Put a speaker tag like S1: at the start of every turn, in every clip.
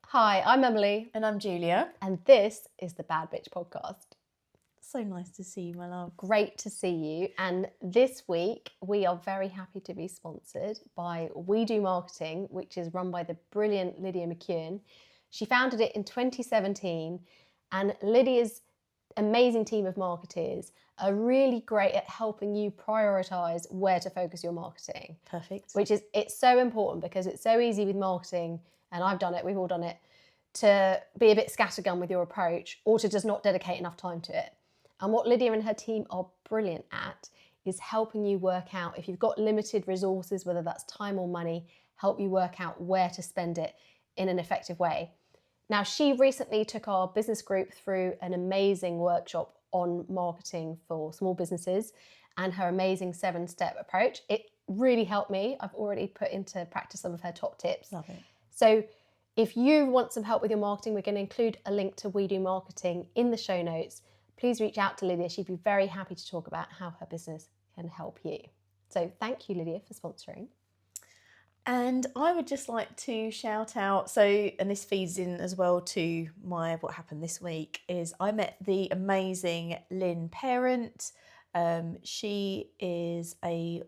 S1: Hi, I'm Emily,
S2: And I'm Julia.
S1: and this is the Bad Bitch podcast.
S2: So nice to see you, my love.
S1: Great to see you. And this week, we are very happy to be sponsored by We Do Marketing, which is run by the brilliant Lydia McKeown. She founded it in 2017, and Lydia's amazing team of marketers are really great at helping you prioritize where to focus your marketing.
S2: Perfect.
S1: It's so important because it's so easy with marketing, and I've done it, we've all done it, to be a bit scattergun with your approach or to just not dedicate enough time to it. And what Lydia and her team are brilliant at is helping you work out, if you've got limited resources, whether that's time or money, help you work out where to spend it in an effective way. Now, she recently took our business group through an amazing workshop on marketing for small businesses and her amazing 7-step approach. It really helped me. I've already put into practice some of her top tips.
S2: Love it.
S1: So if you want some help with your marketing, we're going to include a link to We Do Marketing in the show notes. Please reach out to Lydia. She'd be very happy to talk about how her business can help you. So thank you, Lydia, for sponsoring.
S2: And I would just like to shout out, and this feeds in as well to what happened this week, is I met the amazing Lynn Parent. She is a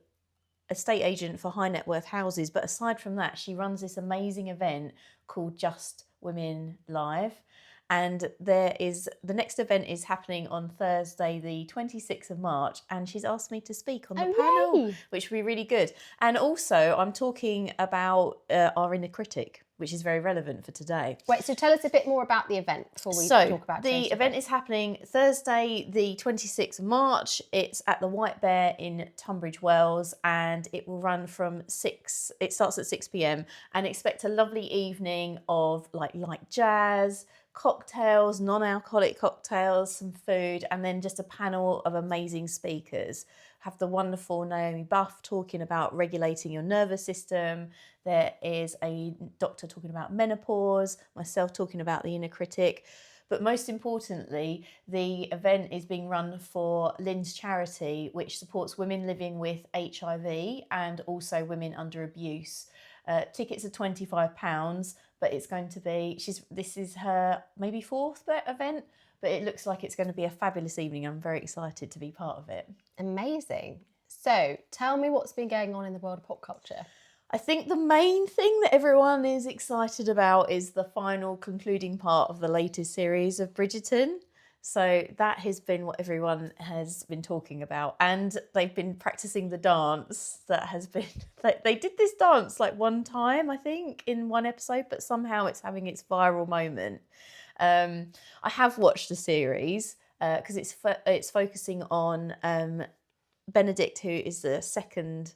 S2: estate agent for high net worth houses, but aside from that, she runs this amazing event called Just Women Live. And the next event is happening on Thursday, the 26th of March, and she's asked me to speak on the panel, which will be really good. And also, I'm talking about our inner critic, which is very relevant for today.
S1: Wait, so tell us a bit more about the event before we talk about it.
S2: The event is happening Thursday, the 26th of March. It's at the White Bear in Tunbridge Wells, and it will run from 6. It starts at 6 p.m. and expect a lovely evening of light jazz, cocktails, non-alcoholic cocktails, some food, and then just a panel of amazing speakers. Have the wonderful Naomi Buff talking about regulating your nervous system. There is a doctor talking about menopause, myself talking about the inner critic. But most importantly, the event is being run for Lynn's charity, which supports women living with HIV and also women under abuse. Tickets are £25, but it's going to be, this is her maybe 4th event, but it looks like it's going to be a fabulous evening. I'm very excited to be part of it.
S1: Amazing. So tell me what's been going on in the world of pop culture.
S2: I think the main thing that everyone is excited about is the final concluding part of the latest series of Bridgerton. So that has been what everyone has been talking about. And they've been practicing the dance that has been... They did this dance one time, I think, in one episode, but somehow it's having its viral moment. I have watched the series because it's focusing on Benedict, who is the second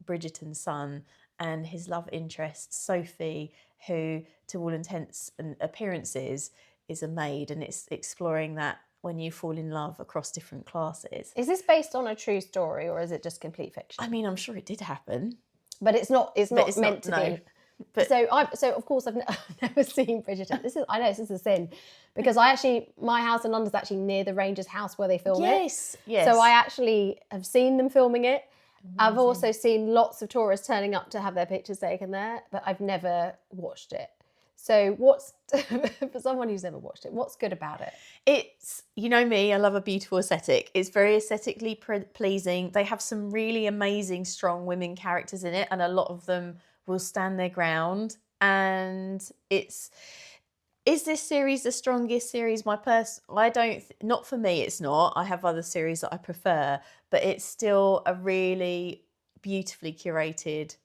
S2: Bridgerton son, and his love interest, Sophie, who, to all intents and appearances, is a maid, and it's exploring that when you fall in love across different classes.
S1: Is this based on a true story, or is it just complete fiction?
S2: I mean, I'm sure it did happen,
S1: but it's not meant to be.
S2: But
S1: so of course I've never seen Bridgerton. This is a sin, because my house in London's actually near the Rangers' house where they film it.
S2: Yes.
S1: So I actually have seen them filming it. Amazing. I've also seen lots of tourists turning up to have their pictures taken there, but I've never watched it. So what's, for someone who's never watched it, what's good about it?
S2: It's, you know me, I love a beautiful aesthetic. It's very aesthetically pleasing. They have some really amazing, strong women characters in it, and a lot of them will stand their ground. And is this series the strongest series? Not for me, it's not. I have other series that I prefer, but it's still a really beautifully curated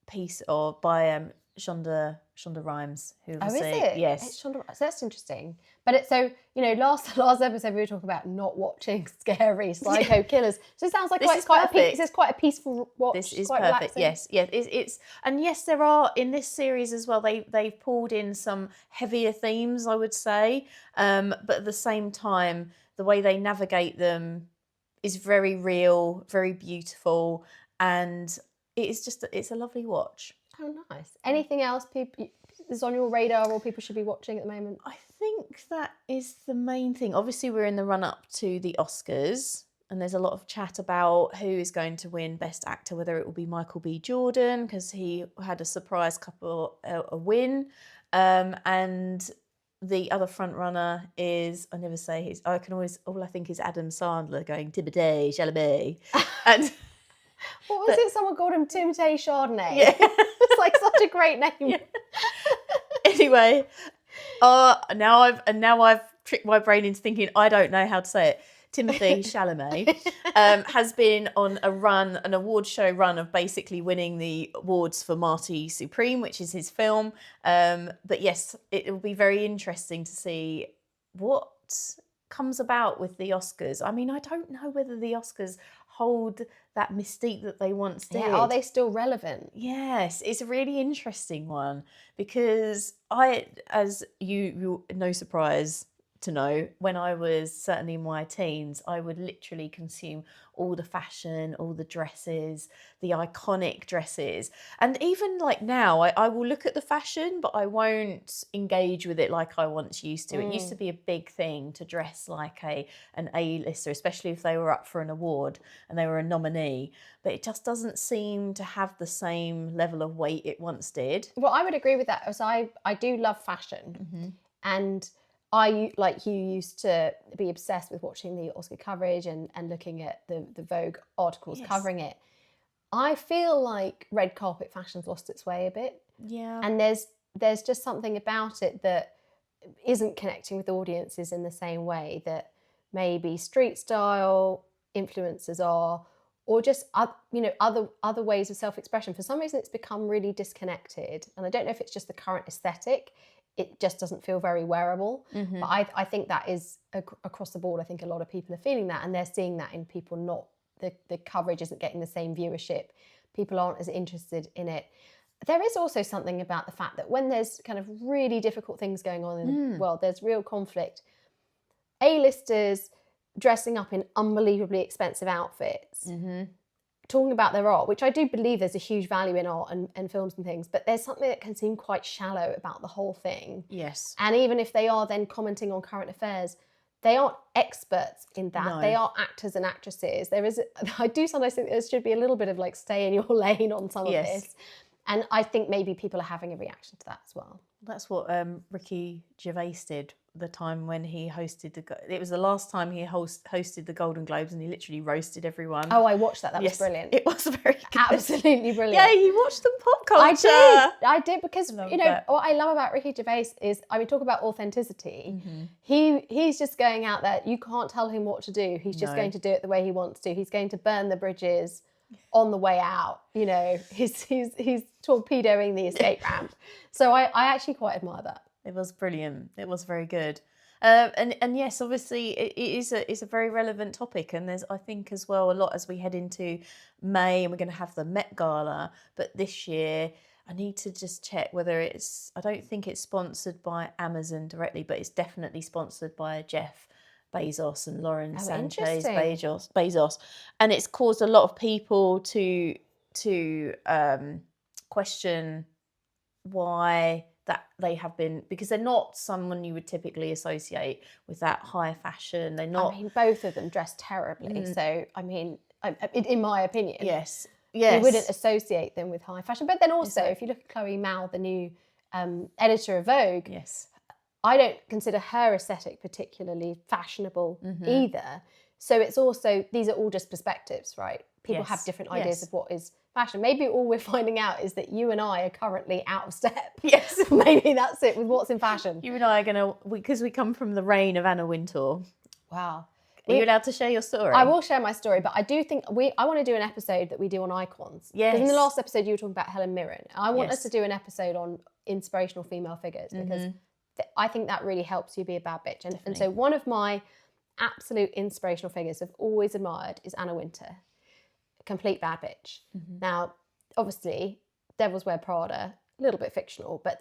S2: piece by Shonda Rhimes, who
S1: is it?
S2: Yes.
S1: It's Shonda. So that's interesting. But it's last episode we were talking about not watching scary psycho killers. So it sounds like this is quite a peaceful watch.
S2: This is
S1: quite
S2: perfect.
S1: Relaxing.
S2: Yes. It's and yes, there are in this series as well. They've pulled in some heavier themes, I would say, but at the same time, the way they navigate them is very real, very beautiful, and it's a lovely watch.
S1: Oh, nice. Anything else is on your radar or people should be watching at the moment?
S2: I think that is the main thing. Obviously, we're in the run-up to the Oscars, and there's a lot of chat about who is going to win Best Actor, whether it will be Michael B. Jordan, because he had a surprise win, And the other front runner is, I never say his, I can always, all I think is Adam Sandler going, Timothée Chalamet. And
S1: What was it? Someone called him Timothée Chardonnay.
S2: yeah.
S1: It's like such a great name.
S2: Yeah. Anyway, now I've tricked my brain into thinking I don't know how to say it. Timothée Chalamet has been on an award show run of basically winning the awards for Marty Supreme, which is his film. But yes, it will be very interesting to see what comes about with the Oscars. I mean, I don't know whether the Oscars hold that mystique that they once did.
S1: Yeah, are they still relevant?
S2: Yes, it's a really interesting one because as you no surprise to know, when I was certainly in my teens, I would literally consume all the fashion, all the dresses, the iconic dresses. And even like now, I will look at the fashion, but I won't engage with it like I once used to. It used to be a big thing to dress like an A-lister, especially if they were up for an award and they were a nominee. But it just doesn't seem to have the same level of weight it once did.
S1: Well, I would agree with that, as I do love fashion. And I, like you, used to be obsessed with watching the Oscar coverage and looking at the Vogue articles covering it. I feel like red carpet fashion's lost its way a bit.
S2: Yeah.
S1: And there's just something about it that isn't connecting with audiences in the same way that maybe street style influencers are, or just other ways of self-expression. For some reason, it's become really disconnected. And I don't know if it's just the current aesthetic. It just doesn't feel very wearable. But I think that is across the board. I think a lot of people are feeling that, and they're seeing that in people not, the coverage isn't getting the same viewership. People aren't as interested in it. There is also something about the fact that when there's kind of really difficult things going on in the world, there's real conflict. A-listers dressing up in unbelievably expensive outfits, talking about their art, which I do believe there's a huge value in art and films and things, but there's something that can seem quite shallow about the whole thing.
S2: Yes.
S1: And even if they are then commenting on current affairs, they aren't experts in that.
S2: No.
S1: They are actors and actresses. I do sometimes think there should be a little bit of like stay in your lane on some of this. And I think maybe people are having a reaction to that as well.
S2: That's what Ricky Gervais did the time when he hosted it was the last time he hosted the Golden Globes, and he literally roasted everyone.
S1: Oh, I watched that. That was brilliant.
S2: It was very good.
S1: Absolutely brilliant.
S2: Yeah, you watched them pop culture.
S1: I did because, what I love about Ricky Gervais is, I mean, talk about authenticity. He's just going out there. You can't tell him what to do. He's just going to do it the way he wants to. He's going to burn the bridges on the way out. He's torpedoing the escape ramp. So I actually quite admire that.
S2: It was brilliant. It was very good. And yes, obviously it's a very relevant topic, and there's, I think, as well, a lot as we head into May, and we're going to have the Met Gala. But this year, I need to just check whether I don't think it's sponsored by Amazon directly, but it's definitely sponsored by Jeff Bezos and Lauren Sanchez Bezos, and it's caused a lot of people to question why that they have been, because they're not someone you would typically associate with that high fashion. They're not.
S1: I mean, both of them dress terribly. So, I mean, in my opinion,
S2: yes,
S1: you wouldn't associate them with high fashion. But then also, if you look at Chloe Mao, the new editor of Vogue, I don't consider her aesthetic particularly fashionable either. So it's also, these are all just perspectives, right? People have different ideas of what is fashion. Maybe all we're finding out is that you and I are currently out of step.
S2: Yes.
S1: Maybe that's it with what's in fashion.
S2: You and I are going to, because we come from the reign of Anna Wintour.
S1: Wow.
S2: Are you allowed to share your story?
S1: I will share my story, but I do think I want to do an episode that we do on icons.
S2: Yes.
S1: Because in the last episode you were talking about Helen Mirren. I want us to do an episode on inspirational female figures, because I think that really helps you be a bad bitch. And so one of my absolute inspirational figures I've always admired is Anna Wintour. Complete bad bitch. Now, obviously, Devil's Wear Prada, a little bit fictional, but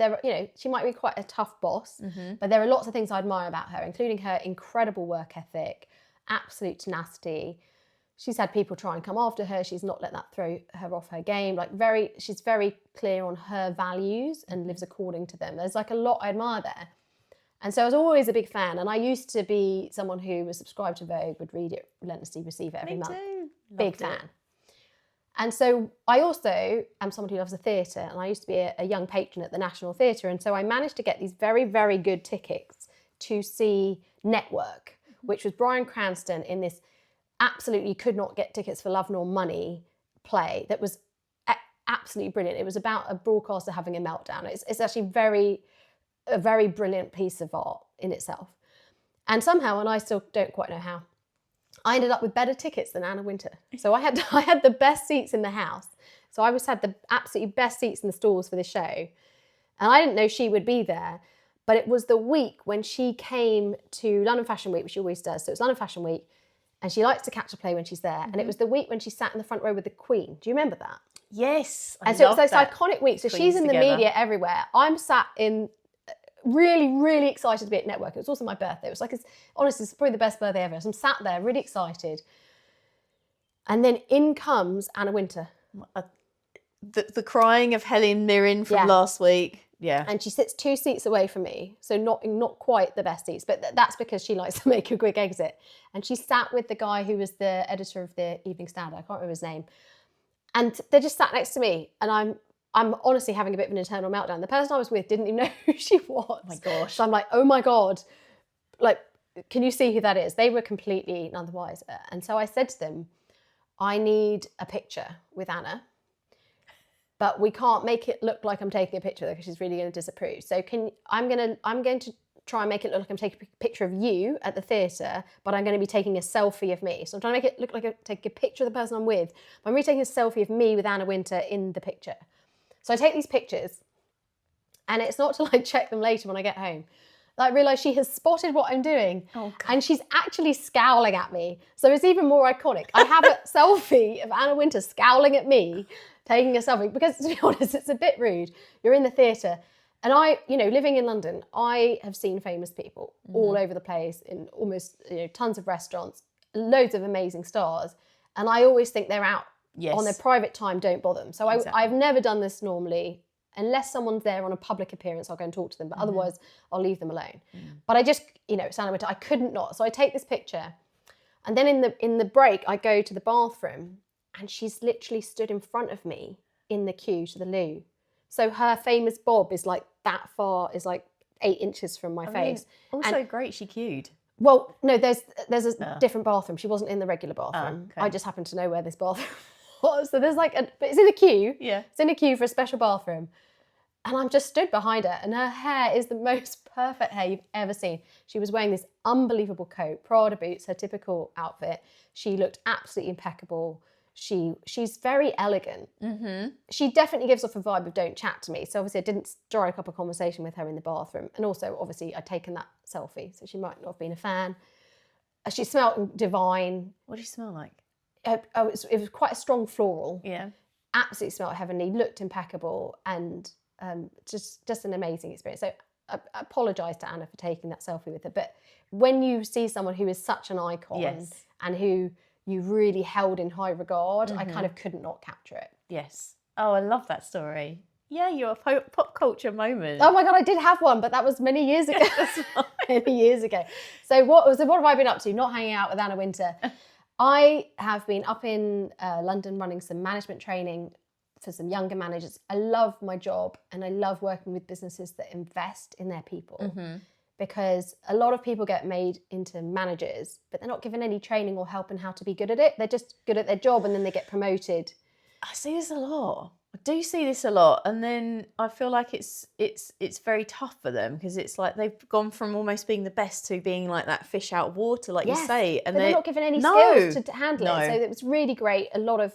S1: she might be quite a tough boss. But there are lots of things I admire about her, including her incredible work ethic, absolute tenacity. She's had people try and come after her. She's not let that throw her off her game. She's very clear on her values and lives according to them. There's like a lot I admire there. And so I was always a big fan. And I used to be someone who was subscribed to Vogue, would read it relentlessly, receive it every month.
S2: Me too.
S1: Big fan. And so I also am someone who loves the theatre, and I used to be a young patron at the National Theatre. And so I managed to get these very, very good tickets to see Network, which was Bryan Cranston in this absolutely could not get tickets for love nor money play that was absolutely brilliant. It was about a broadcaster having a meltdown. It's actually a very brilliant piece of art in itself. And somehow, and I still don't quite know how, I ended up with better tickets than Anna Wintour. So I had the best seats in the house. So I had the absolutely best seats in the stalls for the show. And I didn't know she would be there. But it was the week when she came to London Fashion Week, which she always does. So it was London Fashion Week. And she likes to catch a play when she's there. And it was the week when she sat in the front row with the Queen. Do you remember that?
S2: Yes.
S1: And so it's those iconic weeks. So she's in the media everywhere. I'm sat in really, really excited to be at Network. It was also my birthday. It was like, honestly, it's probably the best birthday ever. So I'm sat there really excited. And then in comes Anna Wintour.
S2: The crying of Helen Mirren from last week. Yeah.
S1: And she sits 2 seats away from me. So not quite the best seats, but that's because she likes to make a quick exit. And she sat with the guy who was the editor of the Evening Standard. I can't remember his name. And they just sat next to me. And I'm honestly having a bit of an internal meltdown. The person I was with didn't even know who she was.
S2: Oh my gosh.
S1: So I'm like, oh my God, like, can you see who that is? They were completely none the wiser. And so I said to them, I need a picture with Anna, but we can't make it look like I'm taking a picture because she's really going to disapprove. So I'm going to try and make it look like I'm taking a picture of you at the theatre, but I'm going to be taking a selfie of me. So I'm trying to make it look like I'm taking a picture of the person I'm with, but I'm really taking a selfie of me with Anna Wintour in the picture. So I take these pictures, and it's not till I check them later when I get home that I realise she has spotted what I'm doing, and she's actually scowling at me. So it's even more iconic. I have a selfie of Anna Wintour scowling at me, taking a selfie, because to be honest, it's a bit rude. You're in the theatre, and living in London, I have seen famous people all over the place in almost tons of restaurants, loads of amazing stars, and I always think they're out on their private time, don't bother them. So I've never done this normally. Unless someone's there on a public appearance, I'll go and talk to them, but otherwise I'll leave them alone. But I just, it's Anna Wintour, I couldn't not. So I take this picture, and then in the break, I go to the bathroom, and she's literally stood in front of me in the queue to the loo. So her famous bob is like that far, is like 8 inches from my face.
S2: Also great, she queued.
S1: Well, no, there's a different bathroom. She wasn't in the regular bathroom. I just happened to know where this bathroom was. So there's but it's in a queue. Yeah. It's in a queue for a special bathroom. And I'm just stood behind her, and her hair is the most perfect hair you've ever seen. She was wearing this unbelievable coat, Prada boots, her typical outfit. She looked absolutely impeccable. She's very elegant. She definitely gives off a vibe of don't chat to me. So obviously I didn't strike up a conversation with her in the bathroom. And also, obviously, I'd taken that selfie, so she might not have been a fan. She smelled divine.
S2: What did she smell like?
S1: It was quite a strong floral.
S2: Yeah.
S1: Absolutely smelled heavenly, looked impeccable, and just an amazing experience. So I apologise to Anna for taking that selfie with her. But when you see someone who is such an icon and who you really held in high regard, I kind of couldn't not capture it.
S2: Yes. Oh, I love that story. Yeah, you're a pop culture moment.
S1: Oh my God, I did have one, but that was many years ago. Many years ago. So what have I been up to? Not hanging out with Anna Wintour. I have been up in London running some management training for some younger managers. I love my job, and I love working with businesses that invest in their people, because a lot of people get made into managers, but they're not given any training or help in how to be good at it. They're just good at their job, and then they get promoted.
S2: I see this a lot. I do see this a lot, and then I feel like it's very tough for them, because it's like they've gone from almost being the best to being like that fish out of water, like you say, and
S1: they're not given any skills to handle it. So it was really great. A lot of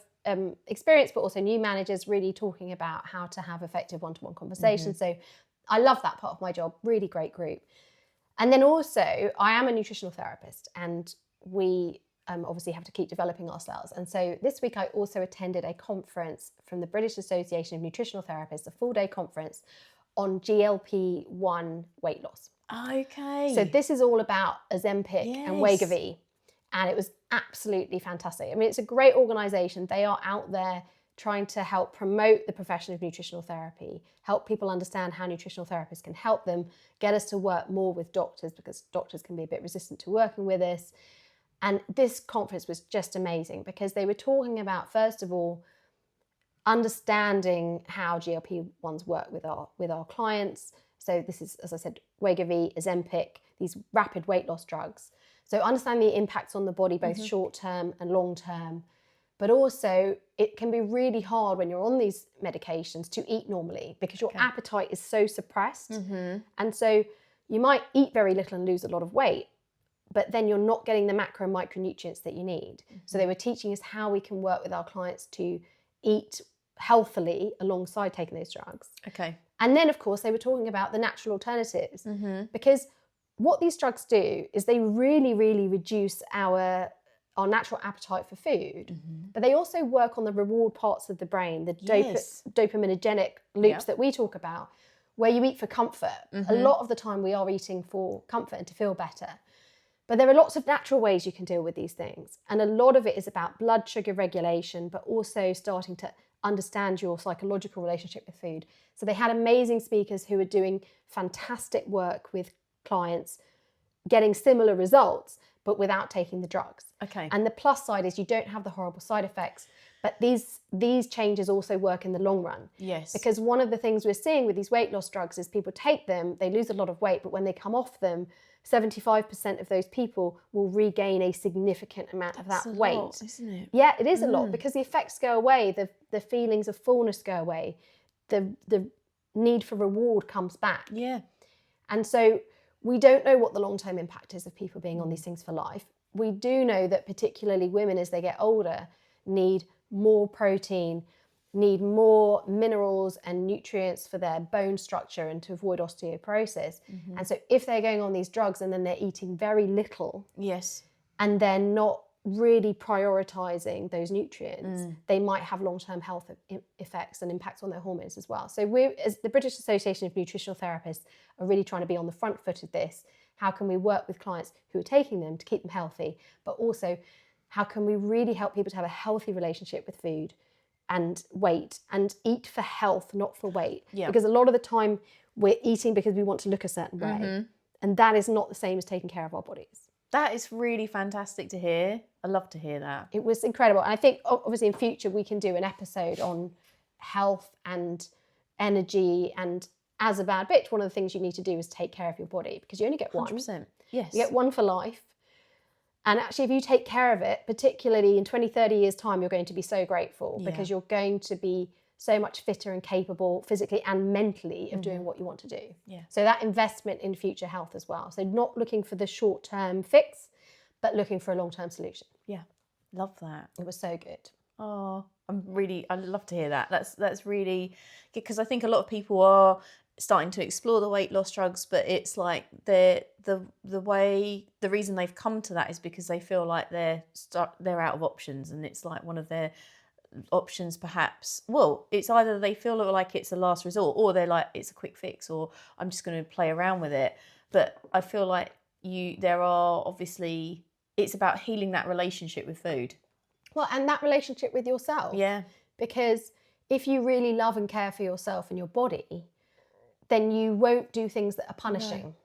S1: experience, but also new managers really talking about how to have effective one-to-one conversations. So I love that part of my job. Really great group. And then also, I am a nutritional therapist, and we obviously have to keep developing ourselves. And so this week I also attended a conference from the British Association of Nutritional Therapists, a full-day conference on GLP-1 weight loss.
S2: Okay.
S1: So this is all about Ozempic and Wegovy, and it was absolutely fantastic. I mean, it's a great organisation. They are out there trying to help promote the profession of nutritional therapy, help people understand how nutritional therapists can help them, get us to work more with doctors, because doctors can be a bit resistant to working with us. And this conference was just amazing, because they were talking about, first of all, understanding how GLP-1s work with our clients. So this is, as I said, Wegovy, Ozempic, these rapid weight loss drugs. So understanding the impacts on the body, both short-term and long-term. But also, it can be really hard when you're on these medications to eat normally because your appetite is so suppressed. And so you might eat very little and lose a lot of weight, but then you're not getting the macro and micronutrients that you need. So they were teaching us how we can work with our clients to eat healthily alongside taking those drugs.
S2: Okay.
S1: And then, of course, they were talking about the natural alternatives because what these drugs do is they really, really reduce our natural appetite for food, but they also work on the reward parts of the brain, the dopaminergic loops that we talk about, where you eat for comfort. A lot of the time we are eating for comfort and to feel better. But there are lots of natural ways you can deal with these things. And a lot of it is about blood sugar regulation, but also starting to understand your psychological relationship with food. So they had amazing speakers who were doing fantastic work with clients, getting similar results, but without taking the drugs.
S2: Okay.
S1: And the plus side is you don't have the horrible side effects, but these changes also work in the long run.
S2: Yes.
S1: Because one of the things we're seeing with these weight loss drugs is people take them, they lose a lot of weight, but when they come off them, 75% of those people will regain a significant amount of that weight.
S2: Lot, isn't it?
S1: Yeah, it is a lot because the effects go away, the feelings of fullness go away, the need for reward comes back.
S2: Yeah.
S1: And so we don't know what the long-term impact is of people being on these things for life. We do know that particularly women as they get older need more protein, need more minerals and nutrients for their bone structure and to avoid osteoporosis. And so if they're going on these drugs and then they're eating very little and they're not really prioritizing those nutrients, they might have long-term health effects and impacts on their hormones as well. So we, as the British Association of Nutritional Therapists, are really trying to be on the front foot of this. How can we work with clients who are taking them to keep them healthy, but also how can we really help people to have a healthy relationship with food and weight and eat for health, not for weight? Because a lot of the time we're eating because we want to look a certain way, and that is not the same as taking care of our bodies.
S2: That is really fantastic to hear. I love to hear that.
S1: It was incredible. And I think obviously in future we can do an episode on health and energy. And as a bad bitch, one of the things you need to do is take care of your body because you only get one.
S2: 100%. Yes.
S1: You get one for life. And actually, if you take care of it, particularly in 20, 30 years' time, you're going to be so grateful because you're going to be so much fitter and capable physically and mentally of doing what you want to do.
S2: Yeah.
S1: So that investment in future health as well. So not looking for the short-term fix, but looking for a long-term solution.
S2: Yeah. Love that.
S1: It was so good.
S2: Oh, I love to hear that. That's really, because I think a lot of people are starting to explore the weight loss drugs, but it's like the reason they've come to that is because they feel like they're out of options, and it's like one of their options perhaps. Well, it's either they feel like it's a last resort, or they're like it's a quick fix, or I'm just going to play around with it. But I feel like there are obviously, it's about healing that relationship with food.
S1: Well, and that relationship with yourself.
S2: Yeah.
S1: Because if you really love and care for yourself and your body, then you won't do things that are punishing. No.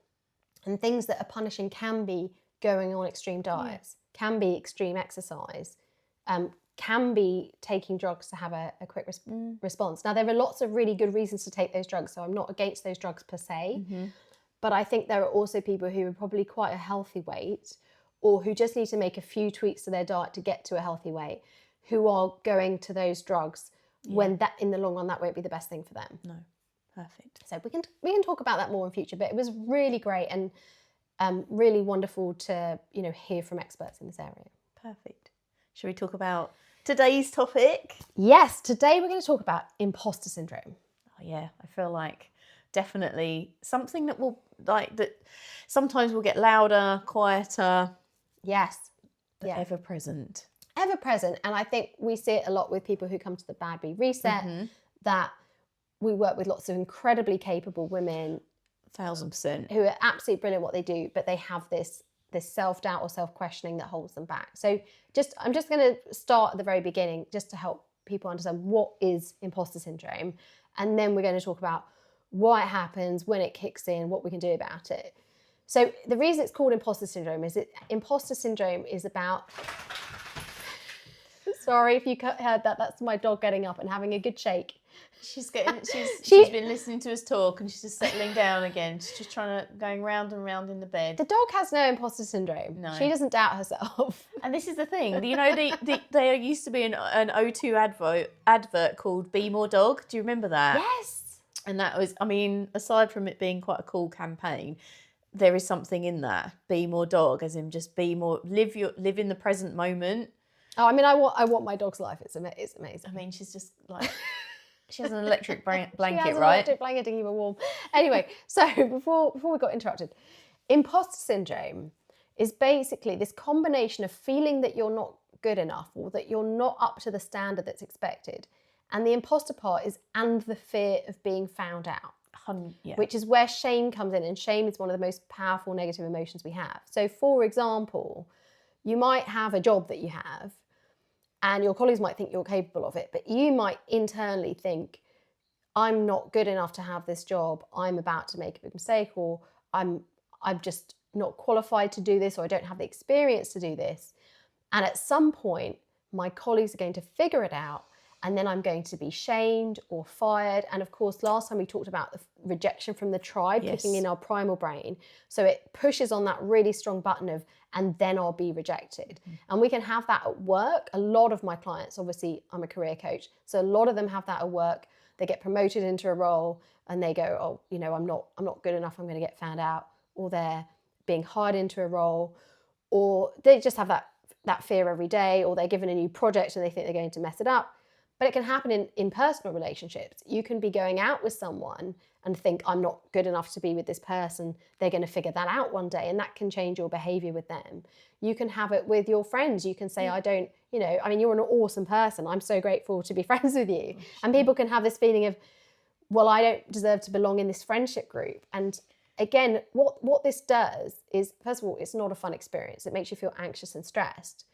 S1: And things that are punishing can be going on extreme diets, can be extreme exercise, can be taking drugs to have a quick response. Now, there are lots of really good reasons to take those drugs, so I'm not against those drugs per se, but I think there are also people who are probably quite a healthy weight, or who just need to make a few tweaks to their diet to get to a healthy weight, who are going to those drugs when that in the long run that won't be the best thing for them.
S2: No. Perfect.
S1: So we can talk about that more in future, but it was really great and really wonderful to hear from experts in this area.
S2: Perfect. Shall we talk about today's topic?
S1: Yes, today we're going to talk about imposter syndrome.
S2: Oh yeah, I feel like definitely something that that sometimes will get louder, quieter.
S1: Yes.
S2: But ever present.
S1: Ever present, and I think we see it a lot with people who come to the Bad Bee Reset, that we work with lots of incredibly capable women,
S2: 1000%,
S1: who are absolutely brilliant at what they do, but they have this self-doubt or self-questioning that holds them back. So I'm just going to start at the very beginning just to help people understand what is imposter syndrome, and then we're going to talk about why it happens, when it kicks in, what we can do about it. So the reason it's called imposter syndrome is imposter syndrome is about... Sorry if you heard that. That's my dog getting up and having a good shake.
S2: She's been listening to us talk and she's just settling down again. She's just going round and round in the bed.
S1: The dog has no imposter syndrome.
S2: No.
S1: She doesn't doubt herself.
S2: And this is the thing, you know, there used to be an O2 advert called Be More Dog. Do you remember that?
S1: Yes.
S2: And that was, I mean, aside from it being quite a cool campaign, there is something in that. Be more dog, as in just be more, live in the present moment.
S1: Oh, I mean, I want my dog's life. It's amazing.
S2: I mean, she's just like, she has an electric blanket,
S1: She has an
S2: right?
S1: electric blanket to keep her warm. Anyway, so before we got interrupted, imposter syndrome is basically this combination of feeling that you're not good enough or that you're not up to the standard that's expected. And the imposter part is and the fear of being found out.
S2: Yeah.
S1: Which is where shame comes in, and shame is one of the most powerful negative emotions we have. So for example, you might have a job that you have and your colleagues might think you're capable of it, but you might internally think, I'm not good enough to have this job, I'm about to make a big mistake, or I'm just not qualified to do this, or I don't have the experience to do this. And at some point, my colleagues are going to figure it out, and then I'm going to be shamed or fired. And of course, last time we talked about the rejection from the tribe, kicking in our primal brain. So it pushes on that really strong button of, and then I'll be rejected. And we can have that at work. A lot of my clients, obviously I'm a career coach, so a lot of them have that at work. They get promoted into a role and they go, oh, you know, I'm not good enough, I'm going to get found out. Or they're being hired into a role, or they just have that fear every day, or they're given a new project and they think they're going to mess it up. But it can happen in personal relationships. You can be going out with someone and think, I'm not good enough to be with this person. They're going to figure that out one day, and that can change your behavior with them. You can have it with your friends. You can say, I don't, you know, I mean, you're an awesome person. I'm so grateful to be friends with you. And people can have this feeling of, well, I don't deserve to belong in this friendship group. And again, what this does is, first of all, it's not a fun experience. It makes you feel anxious and stressed.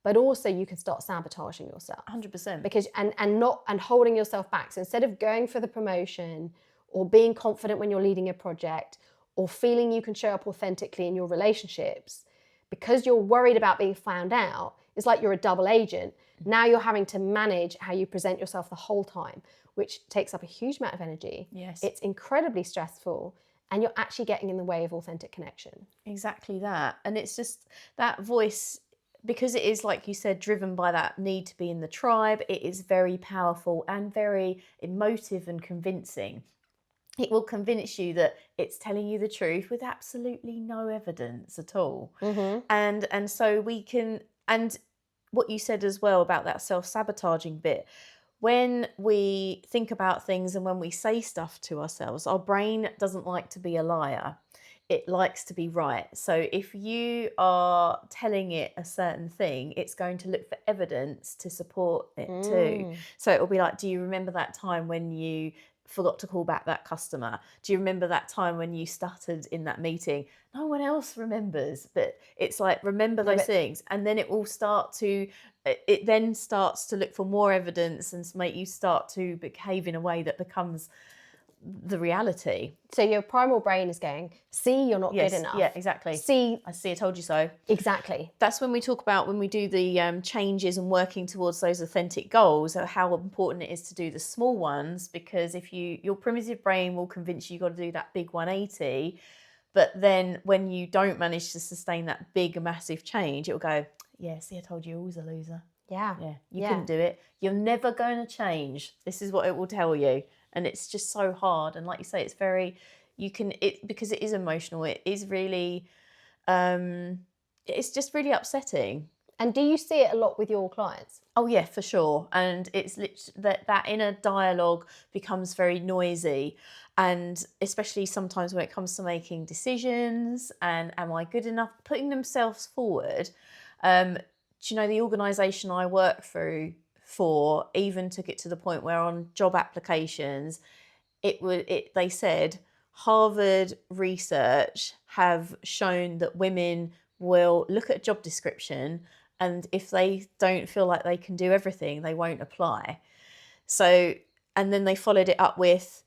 S1: But also you can start sabotaging yourself.
S2: 100%.
S1: Because and holding yourself back. So instead of going for the promotion or being confident when you're leading a project or feeling you can show up authentically in your relationships, because you're worried about being found out, it's like you're a double agent. Now you're having to manage how you present yourself the whole time, which takes up a huge amount of energy.
S2: Yes.
S1: It's incredibly stressful, and you're actually getting in the way of authentic connection.
S2: Exactly that. And it's just that voice, because it is, like you said, driven by that need to be in the tribe, it is very powerful and very emotive and convincing. It will convince you that it's telling you the truth with absolutely no evidence at all.
S1: Mm-hmm.
S2: And so we can, and what you said as well about that self-sabotaging bit, when we think about things and when we say stuff to ourselves, our brain doesn't like to be a liar. It likes to be right. So if you are telling it a certain thing, it's going to look for evidence to support it too. So it'll be like, do you remember that time when you forgot to call back that customer? Do you remember that time when you stuttered in that meeting? No one else remembers, but it's like, remember those things. And then it then starts to look for more evidence and make you start to behave in a way that becomes the reality.
S1: So your primal brain is going, see, you're not good enough.
S2: Yeah, exactly. I told you so.
S1: Exactly.
S2: That's when we talk about, when we do the changes and working towards those authentic goals, how important it is to do the small ones, because if your primitive brain will convince you got to do that big 180, but then when you don't manage to sustain that big, massive change, it'll go, yeah, see, I told you, you're always a loser.
S1: Yeah.
S2: You couldn't do it. You're never going to change. This is what it will tell you. And it's just so hard. And like you say, it's very, because it is emotional, it is really, it's just really upsetting.
S1: And do you see it a lot with your clients?
S2: Oh yeah, for sure. And it's literally that inner dialogue becomes very noisy. And especially sometimes when it comes to making decisions and am I good enough, putting themselves forward. Do you know the organisation I work for even took it to the point where on job applications, they said Harvard research have shown that women will look at a job description, and if they don't feel like they can do everything, they won't apply. So, and then they followed it up with,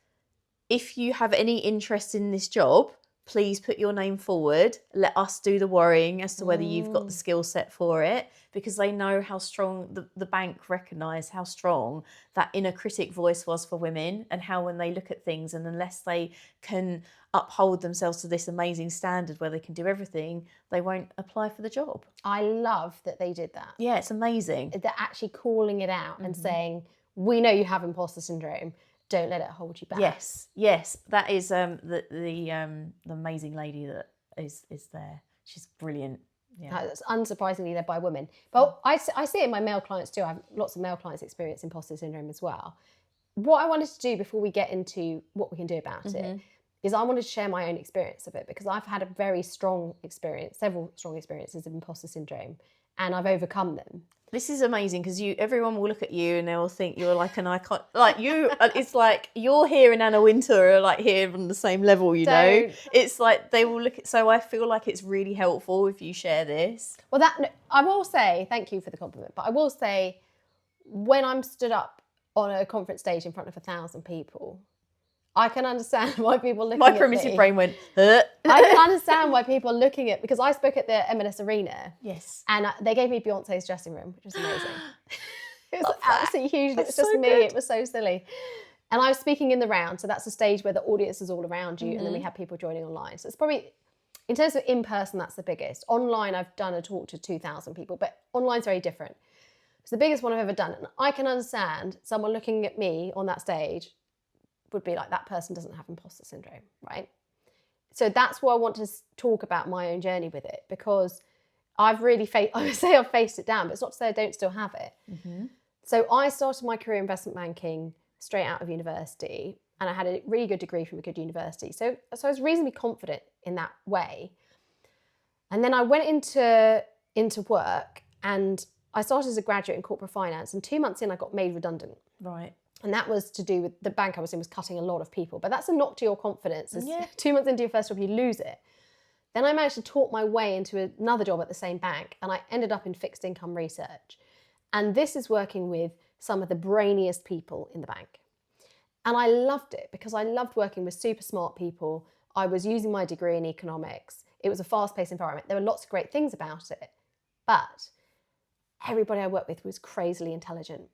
S2: if you have any interest in this job, please put your name forward. Let us do the worrying as to whether you've got the skill set for it, because they know how strong the bank recognised how strong that inner critic voice was for women, and how when they look at things, and unless they can uphold themselves to this amazing standard where they can do everything, they won't apply for the job.
S1: I love that they did that.
S2: Yeah, it's amazing.
S1: They're actually calling it out and saying, we know you have imposter syndrome. Don't let it hold you back.
S2: Yes, that is the amazing lady that is there. She's brilliant. Yeah,
S1: That's unsurprisingly led by women. But I see it in my male clients too. I have lots of male clients experience imposter syndrome as well. What I wanted to do before we get into what we can do about it is I wanted to share my own experience of it, because I've had a very strong experience, several strong experiences of imposter syndrome, and I've overcome them.
S2: this is amazing, because everyone will look at you and they will think you're like an icon. Like you, it's like you're here and Anna Wintour are like here on the same level. You know, it's like they will look at. So I feel like it's really helpful if you share this.
S1: Well, I will say thank you for the compliment, but I will say when I'm stood up on a conference stage in front of 1,000 people, I can understand why people are looking at me.
S2: My primitive brain went,
S1: I can understand why people are looking at, because I spoke at the M&S Arena.
S2: Yes.
S1: And they gave me Beyonce's dressing room, which was amazing. It was absolutely huge.
S2: That's
S1: It was just
S2: so
S1: me.
S2: good.
S1: It was so silly. And I was speaking in the round. So that's a stage where the audience is all around you. And then we have people joining online. So it's probably, in terms of in person, that's the biggest. Online, I've done a talk to 2,000 people, but online's very different. It's the biggest one I've ever done. And I can understand someone looking at me on that stage would be like, that person doesn't have imposter syndrome, right? So that's why I want to talk about my own journey with it, because I've really I would say I've faced it down, but it's not to say I don't still have it. So I started my career in investment banking straight out of university, and I had a really good degree from a good university. So I was reasonably confident in that way. And then I went into work, and I started as a graduate in corporate finance, and 2 months in I got made redundant.
S2: Right.
S1: And that was to do with the bank I was in was cutting a lot of people. But that's a knock to your confidence.
S2: Yeah.
S1: 2 months into your first job, you lose it. Then I managed to talk my way into another job at the same bank, and I ended up in fixed income research. And this is working with some of the brainiest people in the bank. And I loved it, because I loved working with super smart people. I was using my degree in economics. It was a fast-paced environment. There were lots of great things about it. But everybody I worked with was crazily intelligent.